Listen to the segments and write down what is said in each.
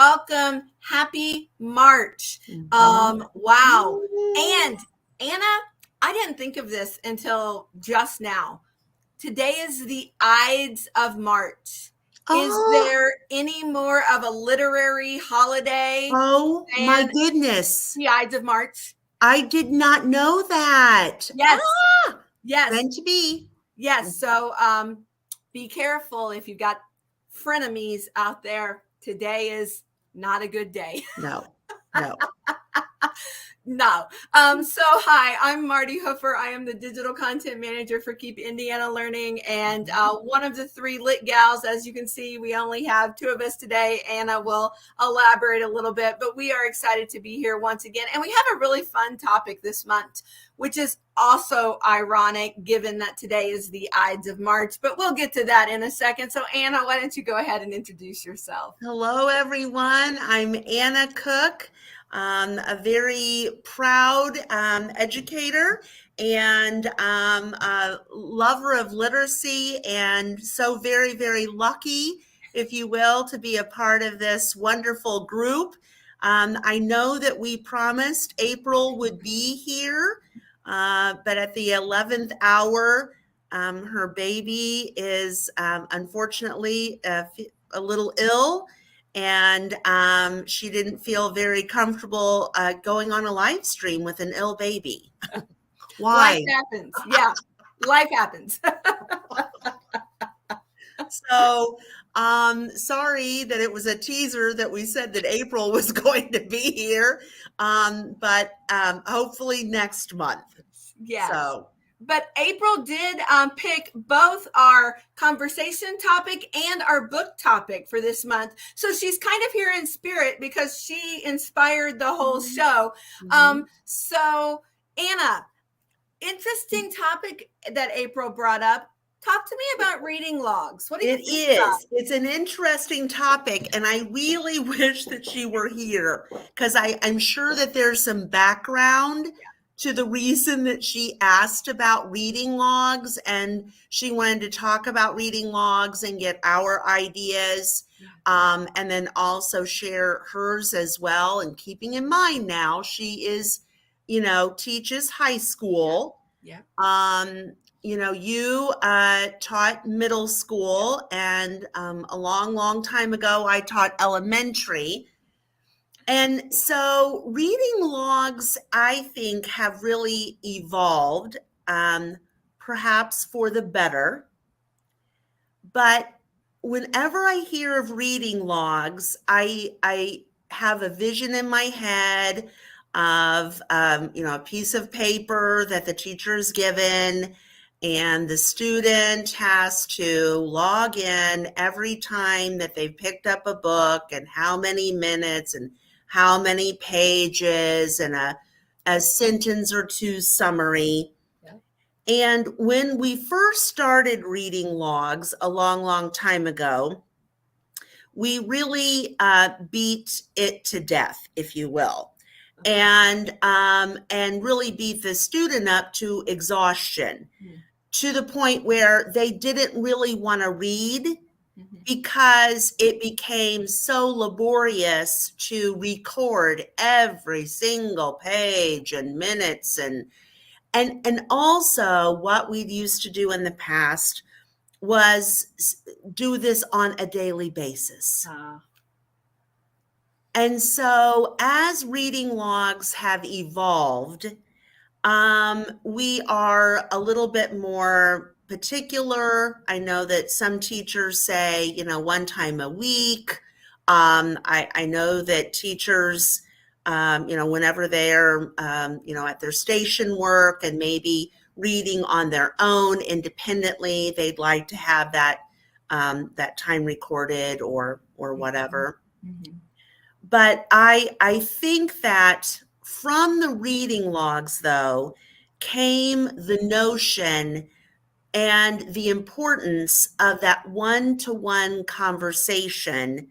welcome. Happy March. Wow. And Anna, I didn't think of this until just now. Today is the Ides of March. Is there any more of a literary holiday? Oh my goodness. The Ides of March. I did not know that. Yes. Yes. Meant to be. Yes. So be careful if you've got frenemies out there. Today is not a good day. No. No. So hi, I'm Martie Hoofer. I am the digital content manager for Keep Indiana Learning, and one of the three lit gals. As you can see, we only have two of us today. Anna will elaborate a little bit, but we are excited to be here once again. And we have a really fun topic this month, which is also ironic given that today is the Ides of March, but we'll get to that in a second. So Anna, why don't you go ahead and introduce yourself? Hello, everyone. I'm Anna Cook. A very proud educator and a lover of literacy, and so very, very lucky, if you will, to be a part of this wonderful group. I know that we promised April would be here, but at the 11th hour, her baby is unfortunately a little ill. And she didn't feel very comfortable going on a live stream with an ill baby. Why? Life happens. Yeah, life happens. So sorry that it was a teaser that we said that April was going to be here, but hopefully next month. Yeah. But April did pick both our conversation topic and our book topic for this month. So she's kind of here in spirit because she inspired the whole show. So Anna, interesting topic that April brought up. Talk to me about reading logs. What do you think? It is. It's an interesting topic, and I really wish that she were here because I'm sure that there's some background to the reason that she asked about reading logs, and she wanted to talk about reading logs and get our ideas, and then also share hers as well. And keeping in mind now, she is, teaches high school. Yeah. You taught middle school, and a long time ago, I taught elementary. And so reading logs, I think, have really evolved, perhaps for the better. But whenever I hear of reading logs, I have a vision in my head of, a piece of paper that the teacher is given, and the student has to log in every time that they've picked up a book and how many minutes and how many pages and a sentence or two summary. Yeah. And when we first started reading logs a long time ago, we really beat it to death, if you will, and really beat the student up to exhaustion, to the point where they didn't really want to read, because it became so laborious to record every single page and minutes, and also what we used to do in the past was do this on a daily basis. And so as reading logs have evolved, we are a little bit more particular. I know that some teachers say, one time a week. I know that teachers, whenever they're, at their station work and maybe reading on their own independently, they'd like to have that time recorded or whatever. But I think that from the reading logs, though, came the notion and the importance of that one-to-one conversation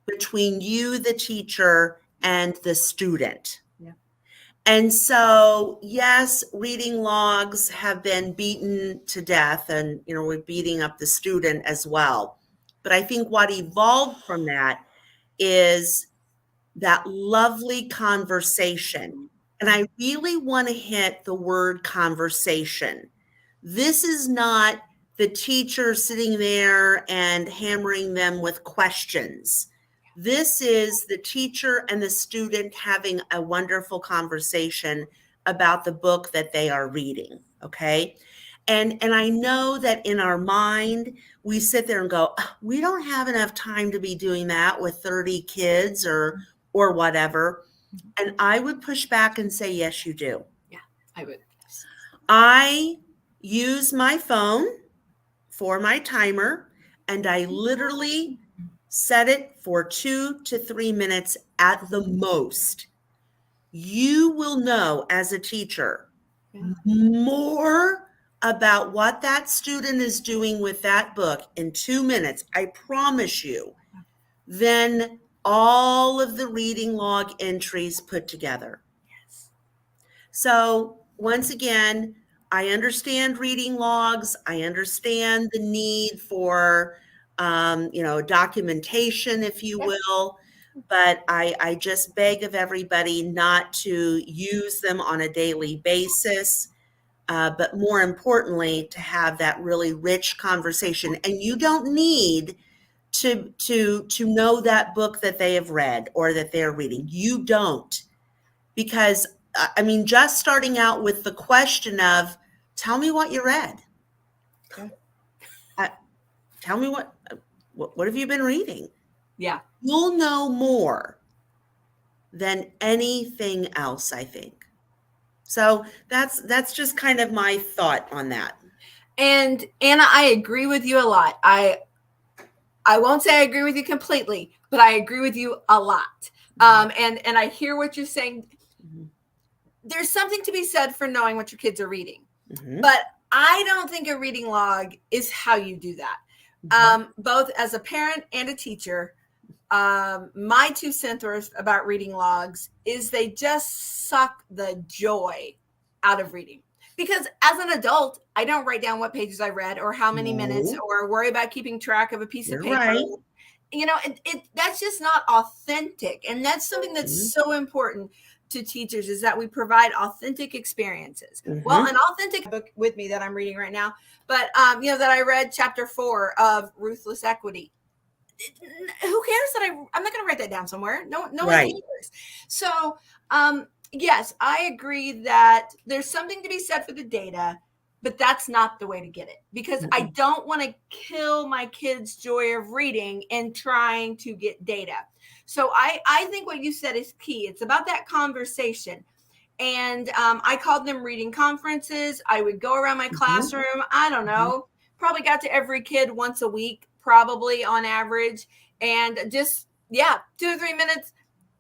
between you, the teacher, and the student. Yeah. And so, yes, reading logs have been beaten to death, and we're beating up the student as well. But I think what evolved from that is that lovely conversation. And I really want to hit the word conversation. This is not the teacher sitting there and hammering them with questions. This is the teacher and the student having a wonderful conversation about the book that they are reading, okay? And I know that in our mind, we sit there and go, we don't have enough time to be doing that with 30 kids or whatever. And I would push back and say, yes, you do. Yeah, I would. I use my phone for my timer, and I literally set it for 2 to 3 minutes at the most. You will know as a teacher more about what that student is doing with that book in 2 minutes, I promise you, than all of the reading log entries put together. Yes. So once again, I understand reading logs. I understand the need for, documentation, if you will. But I just beg of everybody not to use them on a daily basis. But more importantly, to have that really rich conversation. And you don't need to know that book that they have read or that they're reading. You don't. Because, just starting out with the question of, tell me what you read. Okay. Tell me what have you been reading? Yeah. You'll know more than anything else, I think. So that's just kind of my thought on that. And Anna, I agree with you a lot. I won't say I agree with you completely, but I agree with you a lot. And I hear what you're saying. Mm-hmm. There's something to be said for knowing what your kids are reading. Mm-hmm. But I don't think a reading log is how you do that. Mm-hmm. Both as a parent and a teacher, my 2 cents worth about reading logs is they just suck the joy out of reading. Because as an adult, I don't write down what pages I read or how many minutes or worry about keeping track of a piece of paper. Right. That's just not authentic. And that's something that's so important to teachers, is that we provide authentic experiences. Mm-hmm. Well, an authentic book with me that I'm reading right now, but that I read chapter 4 of Ruthless Equity. Who cares that I'm not going to write that down somewhere. No one cares. So, yes, I agree that there's something to be said for the data, but that's not the way to get it, because I don't want to kill my kids' joy of reading and trying to get data. So I think what you said is key. It's about that conversation. And I called them reading conferences. I would go around my classroom. I don't know, probably got to every kid once a week, probably on average. And just, 2 or 3 minutes.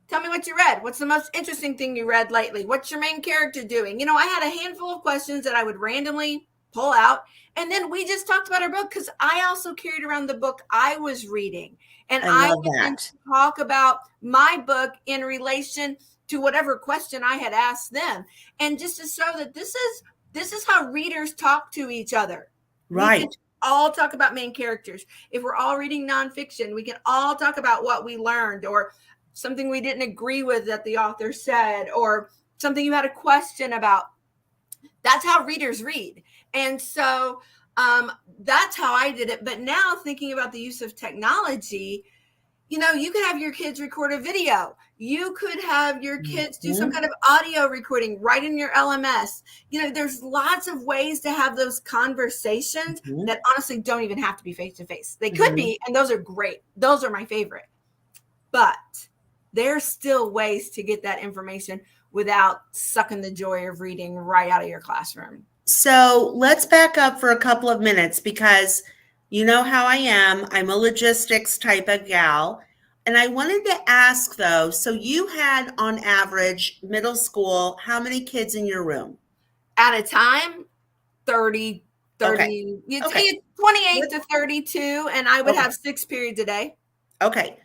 Tell me what you read. What's the most interesting thing you read lately? What's your main character doing? I had a handful of questions that I would randomly pull out. And then we just talked about our book, because I also carried around the book I was reading. And I would talk about my book in relation to whatever question I had asked them. And just to show that this is how readers talk to each other. Right. We can all talk about main characters. If we're all reading nonfiction, we can all talk about what we learned, or something we didn't agree with that the author said, or something you had a question about. That's how readers read. And so that's how I did it. But now, thinking about the use of technology, you could have your kids record a video. You could have your kids do some kind of audio recording right in your LMS. There's lots of ways to have those conversations that honestly don't even have to be face-to-face. They could be, and those are great. Those are my favorite. But there's still ways to get that information without sucking the joy of reading right out of your classroom. So let's back up for a couple of minutes, because you know how I am. I'm a logistics type of gal. And I wanted to ask, though, so you had on average middle school, how many kids in your room? At a time, 30, Okay. You'd say 28 to 32, and I would have 6 periods a day. Okay.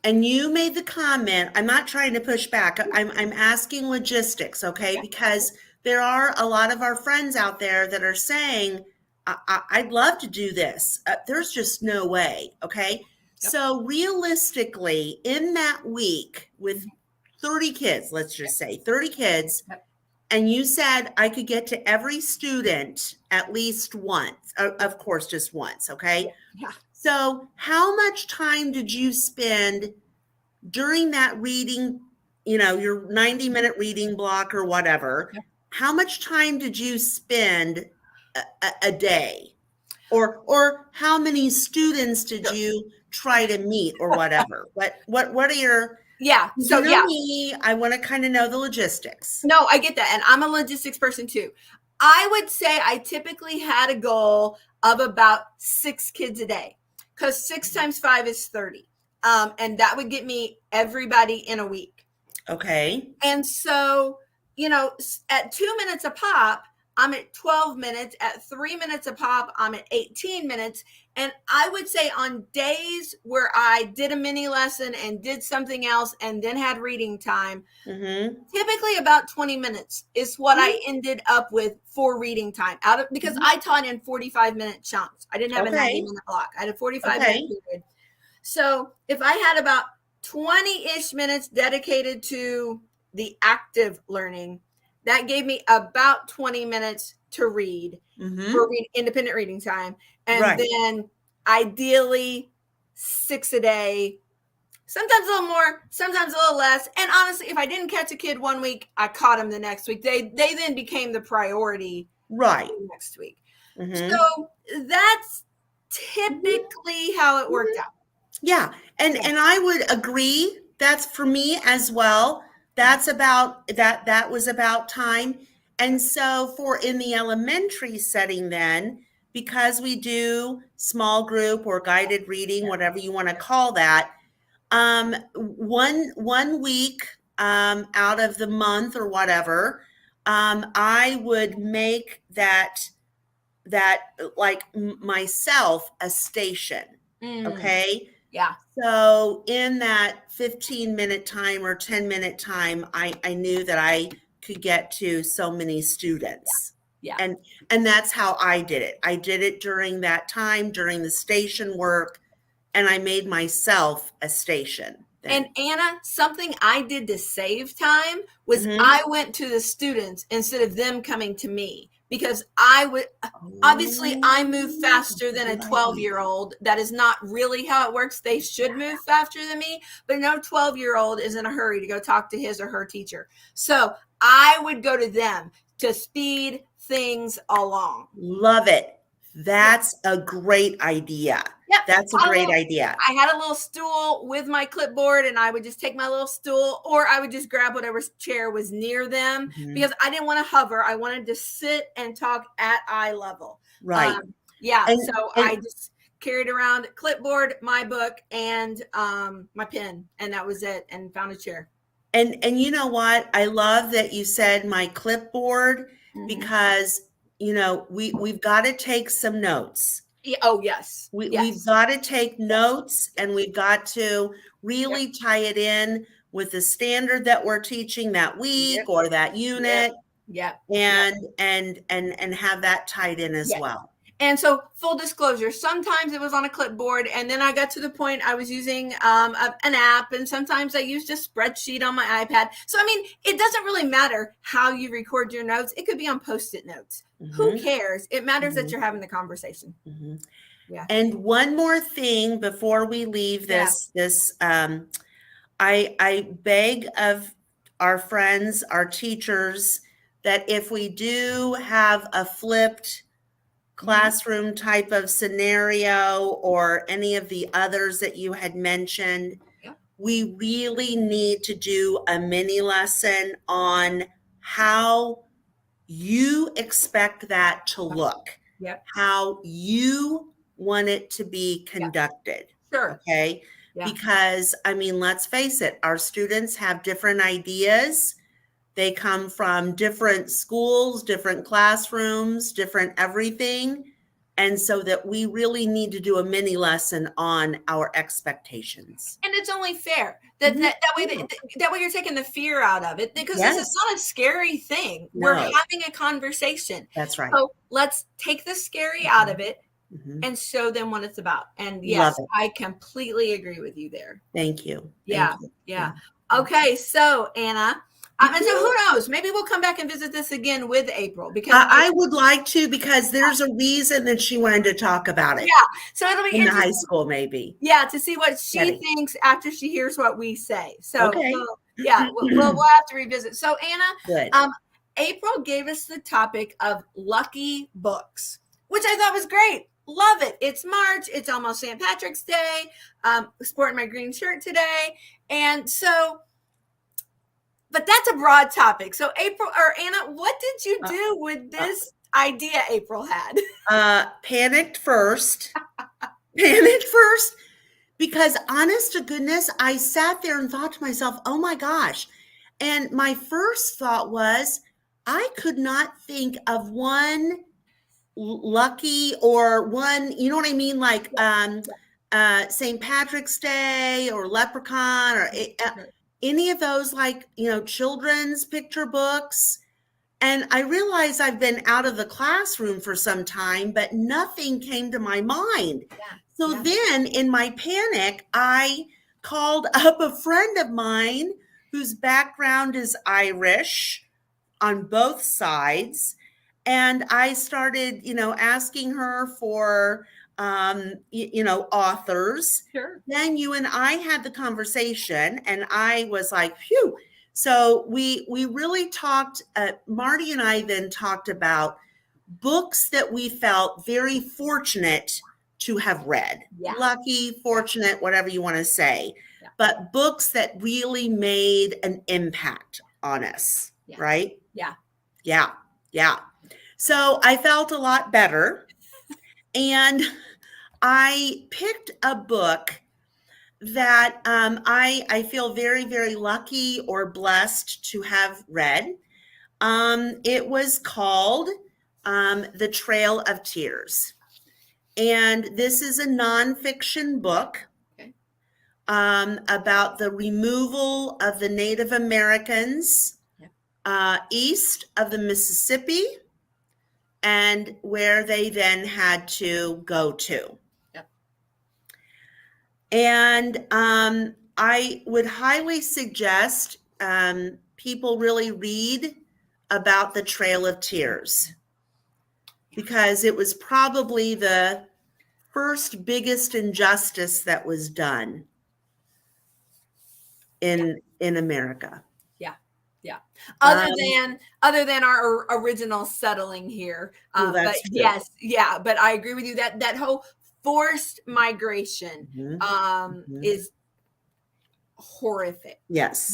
And you made the comment, I'm not trying to push back. I'm asking logistics, okay? Because there are a lot of our friends out there that are saying, I'd love to do this. There's just no way, okay? So realistically, in that week with 30 kids, let's just say 30 kids, and you said I could get to every student at least once, of course, just once, okay? Yeah. So how much time did you spend during that reading, your 90-minute reading block or whatever? Yeah. How much time did you spend a day? Or how many students did you try to meet or whatever? What are your... Yeah. So me, I want to kind of know the logistics. No, I get that. And I'm a logistics person too. I would say I typically had a goal of about 6 kids a day, because 6 times 5 is 30. And that would get me everybody in a week. Okay. And so, at 2 minutes a pop, I'm at 12 minutes. At 3 minutes a pop, I'm at 18 minutes. And I would say on days where I did a mini lesson and did something else and then had reading time, typically about 20 minutes is what I ended up with for reading time, because I taught in 45-minute chunks. I didn't have a 90-minute block. I had a 45-minute period. So if I had about 20-ish minutes dedicated to the active learning, that gave me about 20 minutes to read for independent reading time. And then ideally 6 a day, sometimes a little more, sometimes a little less. And honestly, if I didn't catch a kid one week, I caught him the next week. They then became the priority next week. So that's typically how it worked out. Yeah. And I would agree. That's for me as well. That's about that was about time. And so in the elementary setting then, because we do small group or guided reading, whatever you want to call that, one week out of the month or whatever, I would make that like myself a station. Okay. Yeah. So in that 15-minute time or 10-minute time, I knew that I could get to so many students. Yeah. And that's how I did it. I did it during that time, during the station work, and I made myself a station. And Anna, something I did to save time was I went to the students instead of them coming to me, because obviously I move faster than a 12-year-old. That is not really how it works. They should move faster than me, but no 12-year-old is in a hurry to go talk to his or her teacher. So I would go to them to speed things along. Love it. That's a great idea. Yep. That's a great idea. I had a little stool with my clipboard, and I would just take my little stool, or I would just grab whatever chair was near them, because I didn't want to hover. I wanted to sit and talk at eye level. Right. I just carried around a clipboard, my book, and my pen, and that was it, and found a chair. And you know what? I love that you said my clipboard, because we've got to take some notes. Oh, yes. We've got to take notes, and we've got to really tie it in with the standard that we're teaching that week or that unit. And have that tied in as well. And so, full disclosure, sometimes it was on a clipboard, and then I got to the point I was using an app, and sometimes I used a spreadsheet on my iPad. So, I mean, it doesn't really matter how you record your notes. It could be on Post-it notes. Who cares? It matters that you're having the conversation. Yeah. And one more thing before we leave this, I beg of our friends, our teachers, that if we do have a flipped classroom type of scenario or any of the others that you had mentioned, we really need to do a mini lesson on how you expect that to look, how you want it to be conducted. Sure. Okay. Because, I mean, let's face it, our students have different ideas. They come from different schools, different classrooms, different everything. And so that we really need to do a mini lesson on our expectations. And it's only fair that way you're taking the fear out of it, because this is not a scary thing. No. We're having a conversation. That's right. So let's take the scary out of it. and show them what it's about. And Love yes, it. I completely agree with you there. Thank you. Yeah. Thank you. Yeah. Okay. So Anna, and so who knows, maybe we'll come back and visit this again with April, because I would like to, because there's a reason that she wanted to talk about it. yeah, so it'll be in interesting. high school, maybe. Yeah, to see what she Ready. thinks after she hears what we say. So Okay. we'll have to revisit. So Anna, Good. April gave us the topic of lucky books, which I thought was great. Love it. It's March. It's almost St. Patrick's Day. Sporting my green shirt today. And so, but that's a broad topic. So April, or Anna, what did you do with this idea April had? Panicked first. Panicked first. Because honest to goodness, I sat there and thought to myself, oh my gosh. And my first thought was, I could not think of one lucky or one, you know what I mean? Like St. Patrick's Day or Leprechaun or any of those, like, children's picture books. And I realized I've been out of the classroom for some time, but nothing came to my mind. So then in my panic, I called up a friend of mine whose background is Irish on both sides. And I started, asking her for, authors. Sure. Then you and I had the conversation and I was like, phew. So we really talked, Martie and I then talked about books that we felt very fortunate to have read. Yeah. Lucky, fortunate, whatever you want to say. Yeah. But books that really made an impact on us, right? Yeah. Yeah. Yeah. So I felt a lot better. And I picked a book that I feel very, very lucky or blessed to have read. It was called The Trail of Tears. And this is a nonfiction book about the removal of the Native Americans east of the Mississippi, and where they then had to go to. Yep. And I would highly suggest people really read about the Trail of Tears, because it was probably the first biggest injustice that was done in America. Yeah. Other than our original settling here. But yes, but I agree with you that whole forced migration is horrific. Yes.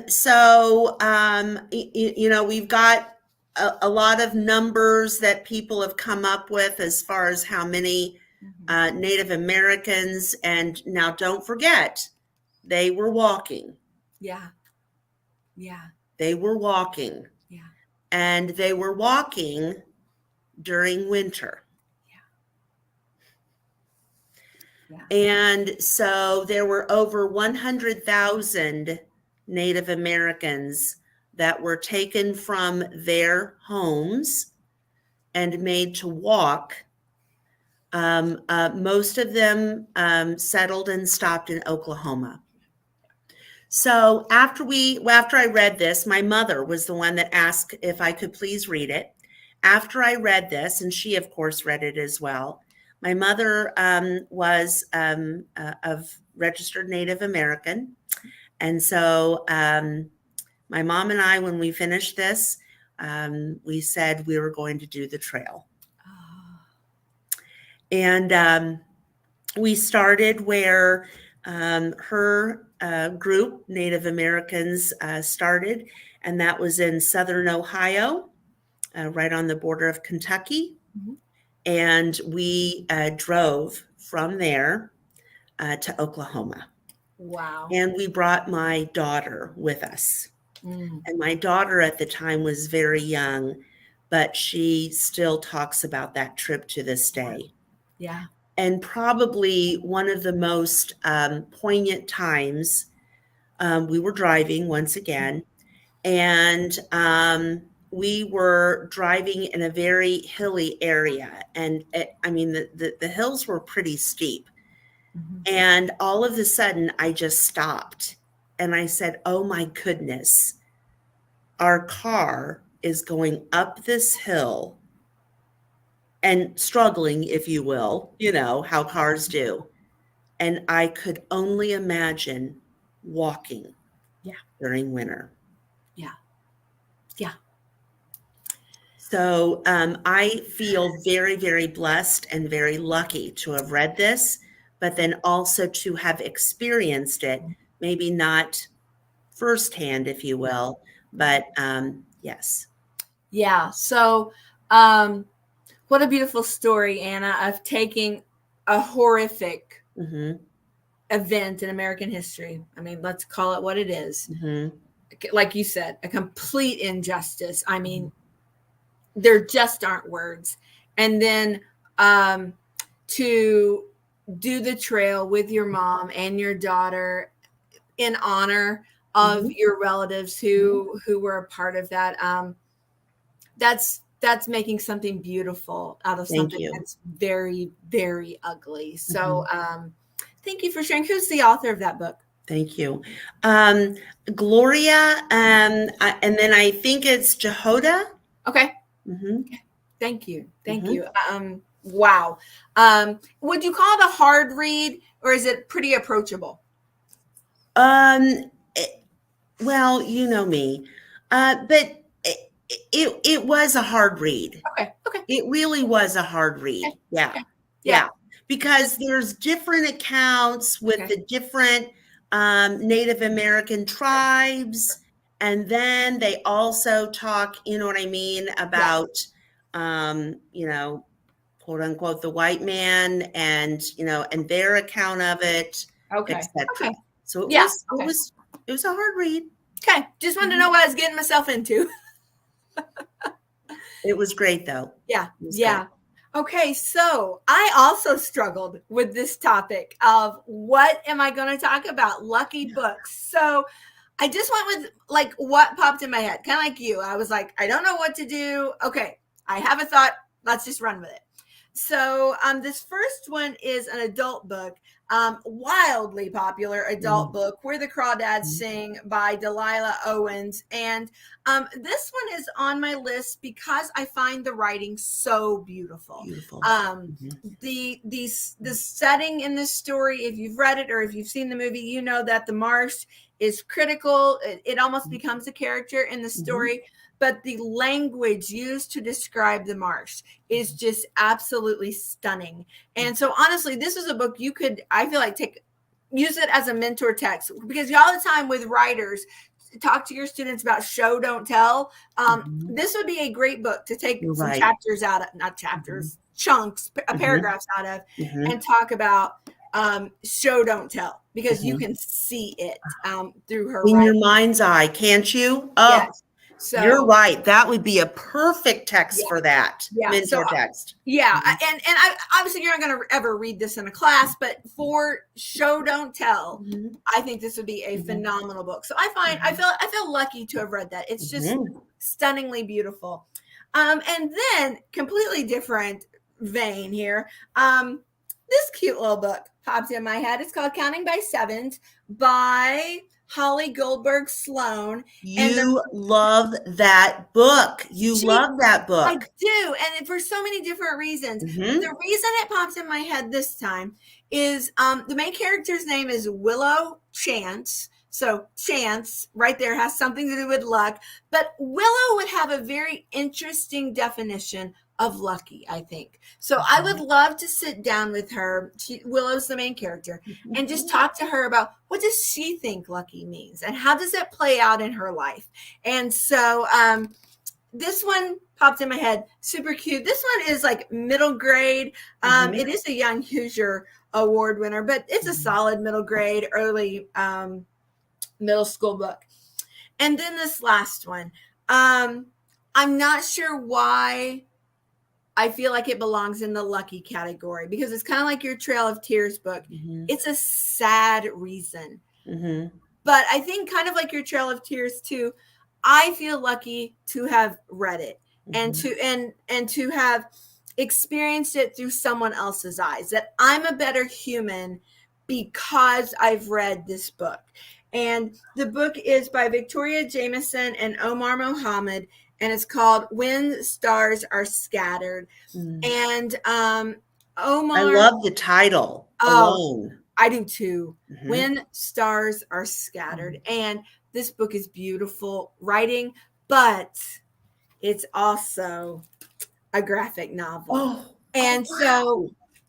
So we've got a lot of numbers that people have come up with as far as how many Native Americans, and now don't forget, they were walking. Yeah. They were walking. Yeah. And they were walking during winter. Yeah. And so there were over 100,000 Native Americans that were taken from their homes and made to walk. Most of them settled and stopped in Oklahoma. So after I read this, my mother was the one that asked if I could please read it. After I read this, and she of course read it as well, my mother was of registered Native American. And so my mom and I, when we finished this, we said we were going to do the trail. And we started where her group, Native Americans, started, and that was in southern Ohio, right on the border of Kentucky. And we drove from there to Oklahoma. Wow. And we brought my daughter with us. And my daughter at the time was very young, but she still talks about that trip to this day. Yeah. And probably one of the most poignant times, we were driving once again, and we were driving in a very hilly area, and the hills were pretty steep. And all of a sudden, I just stopped, and I said, "Oh my goodness, our car is going up this hill and struggling, if you will, how cars do." And I could only imagine walking during winter. Yeah. So I feel very, very blessed and very lucky to have read this, but then also to have experienced it, maybe not firsthand, if you will, but yes. Yeah. So, what a beautiful story, Anna, of taking a horrific event in American history. I mean, let's call it what it is. Like you said, a complete injustice. I mean, there just aren't words. And then to do the trail with your mom and your daughter in honor of your relatives who were a part of that. That's making something beautiful out of something that's very, very ugly. So thank you for sharing. Who's the author of that book? Thank you. Gloria, and then I think it's Jahoda. Okay. Thank you. Thank you. Wow. Would you call it a hard read, or is it pretty approachable? Well, you know me, but it was a hard read. Okay. It really was a hard read. Okay. Yeah. Because there's different accounts with the different Native American tribes. And then they also talk, you know what I mean, about, quote unquote, the white man and, and their account of it, etc. So it was a hard read. Okay. Just wanted to know what I was getting myself into. It was great, though. Yeah. Great. Okay. So I also struggled with this topic of what am I going to talk about? Lucky books. So I just went with like what popped in my head, kind of like you. I was like, I don't know what to do. Okay. I have a thought. Let's just run with it. So this first one is an adult book, wildly popular adult book, Where the Crawdads Sing by Delia Owens. And this one is on my list because I find the writing so beautiful. The setting in this story, if you've read it or if you've seen the movie, you know that the marsh is critical. It almost becomes a character in the story. But the language used to describe the marsh is just absolutely stunning. And so honestly, this is a book you could, I feel like, use it as a mentor text, because all the time with writers, talk to your students about show, don't tell. This would be a great book to take some chapters out of, not chapters, chunks, paragraphs out of, and talk about show, don't tell, because you can see it through her in writing. your mind's eye, can't you? Yes. So, you're right. That would be a perfect text for that mentor text. Yeah. And I, obviously you're not going to ever read this in a class, but for show, don't tell, I think this would be a phenomenal book. So I feel lucky to have read that. It's just stunningly beautiful. And then completely different vein here. This cute little book pops in my head. It's called Counting by Sevens by Holly Goldberg Sloan. You love that book. Love that book. I do. And for so many different reasons. The reason it pops in my head this time is the main character's name is Willow Chance. So chance right there has something to do with luck. But Willow would have a very interesting definition of lucky, I think. So I would love to sit down with her. Willow's the main character, and just talk to her about what does she think lucky means and how does that play out in her life. And so this one popped in my head. Super cute. This one is like middle grade. It is a Young Hoosier Award winner, but it's a solid middle grade, early middle school book. And then this last one, I'm not sure why I feel like it belongs in the lucky category, because it's kind of like your Trail of Tears book. It's a sad reason. But I think kind of like your Trail of Tears too, I feel lucky to have read it and to have experienced it through someone else's eyes, that I'm a better human because I've read this book. And the book is by Victoria Jamieson and Omar Mohamed, and it's called When Stars Are Scattered. And Omar, I love the title alone. I do too. When Stars Are Scattered. And this book is beautiful writing, but it's also a graphic novel.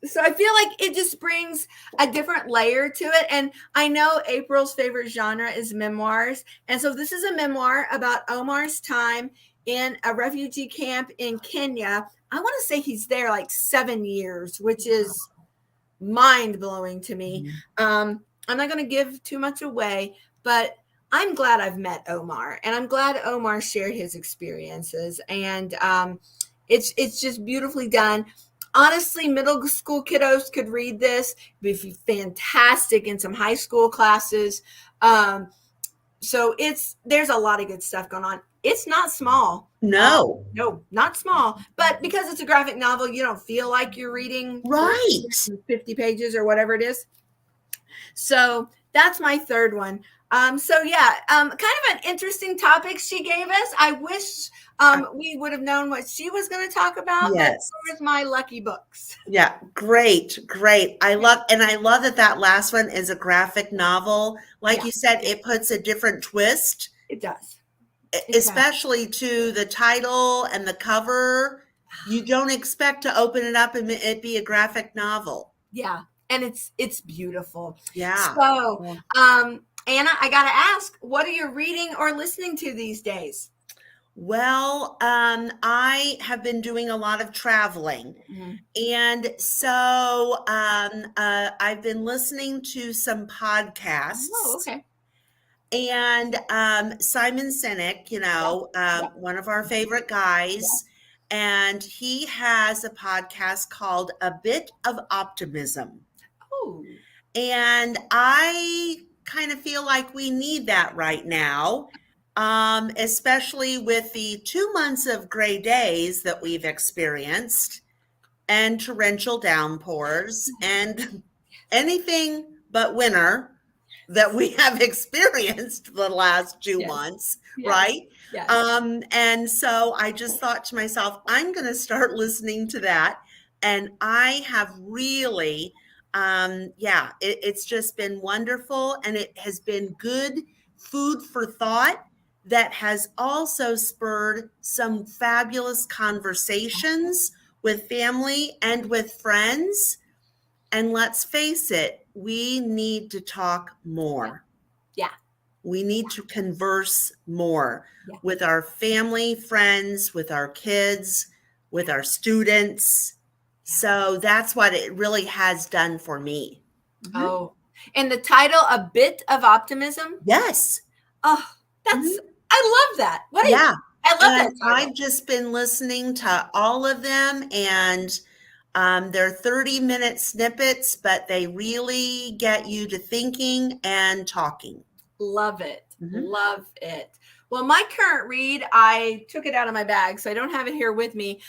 So I feel like it just brings a different layer to it. And I know April's favorite genre is memoirs. And so this is a memoir about Omar's time in a refugee camp in Kenya. I want to say he's there like 7 years, which is mind-blowing to me. I'm not going to give too much away, but I'm glad I've met Omar, and I'm glad Omar shared his experiences. And it's just beautifully done. Honestly, middle school kiddos could read this. It'd be fantastic in some high school classes. So there's a lot of good stuff going on. It's not small. No, not small. But because it's a graphic novel, you don't feel like you're reading 50 pages or whatever it is. So that's my third one. Kind of an interesting topic she gave us. I wish we would have known what she was going to talk about. Yes. But so was my lucky books. Yeah, great. I love that last one is a graphic novel. Like you said, it puts a different twist. It does. Especially to the title and the cover. You don't expect to open it up and it be a graphic novel. Yeah, and it's beautiful. Yeah. So, Anna, I got to ask, what are you reading or listening to these days? Well, I have been doing a lot of traveling. And so I've been listening to some podcasts. Oh, okay. And Simon Sinek, one of our favorite guys, and he has a podcast called A Bit of Optimism. Oh. And I kind of feel like we need that right now, especially with the 2 months of gray days that we've experienced and torrential downpours and anything but winter that we have experienced the last 2 months, right? Yes. And so I just thought to myself, I'm going to start listening to that. And I have really, it's just been wonderful. And it has been good food for thought that has also spurred some fabulous conversations with family and with friends. And let's face it, we need to talk more. Yeah. We need to converse more with our family, friends, with our kids, with our students. So that's what it really has done for me. Oh, and the title, A Bit of Optimism? Yes. Oh, I love that. I love that title. I've just been listening to all of them, and they're 30-minute snippets, but they really get you to thinking and talking. Love it. Love it. Well, my current read, I took it out of my bag, so I don't have it here with me,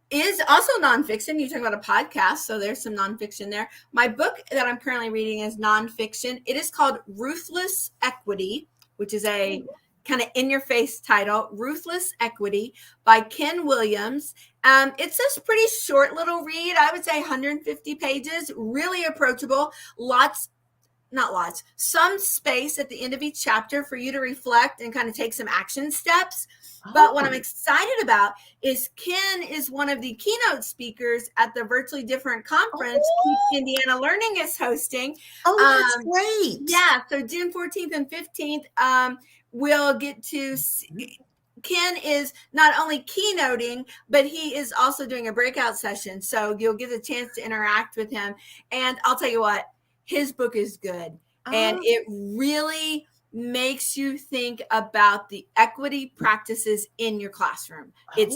is also nonfiction. You talk about a podcast, so there's some nonfiction there. My book that I'm currently reading is nonfiction. It is called Ruthless Equity, which is a kind of in-your-face title, Ruthless Equity by Ken Williams. It's this pretty short little read. I would say 150 pages, really approachable. Some space at the end of each chapter for you to reflect and kind of take some action steps. But what I'm excited about is Ken is one of the keynote speakers at the Virtually Different conference Keep Indiana Learning is hosting. Oh, that's great. Yeah, so June 14th and 15th, we'll get to see. Ken is not only keynoting, but he is also doing a breakout session. So you'll get a chance to interact with him. And I'll tell you what, his book is good. And it really makes you think about the equity practices in your classroom. It's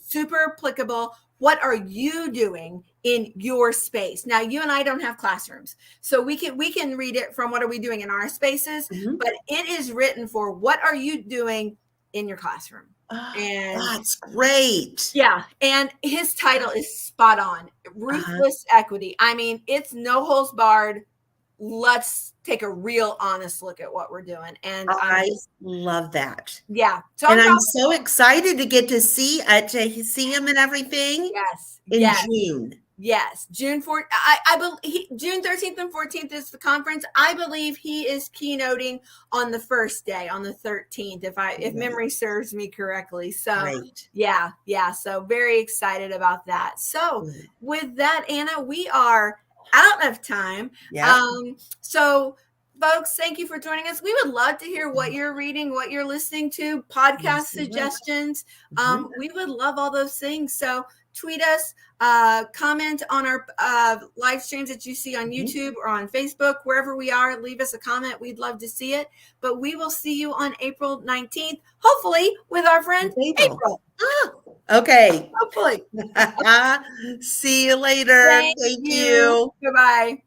super applicable. What are you doing in your space? Now, you and I don't have classrooms, so we can read it from what are we doing in our spaces, but it is written for what are you doing in your classroom. And that's great. Yeah. And his title is spot on. Ruthless equity. I mean, it's no holds barred. Let's take a real honest look at what we're doing. And I love that. Yeah. So I'm so excited to get to see him and everything. Yes. In June. Yes, June 4th. I believe June 13th and 14th is the conference. I believe he is keynoting on the first day, on the 13th, if memory serves me correctly. So yeah. So very excited about that. So with that, Anna, we are out of time. So folks, thank you for joining us. We would love to hear what you're reading, what you're listening to, podcast suggestions. We would love all those things. So tweet us, comment on our live streams that you see on YouTube or on Facebook, wherever we are. Leave us a comment. We'd love to see it. But we will see you on April 19th, hopefully with our friend April. Okay. Hopefully. See you later. Thank you. Goodbye.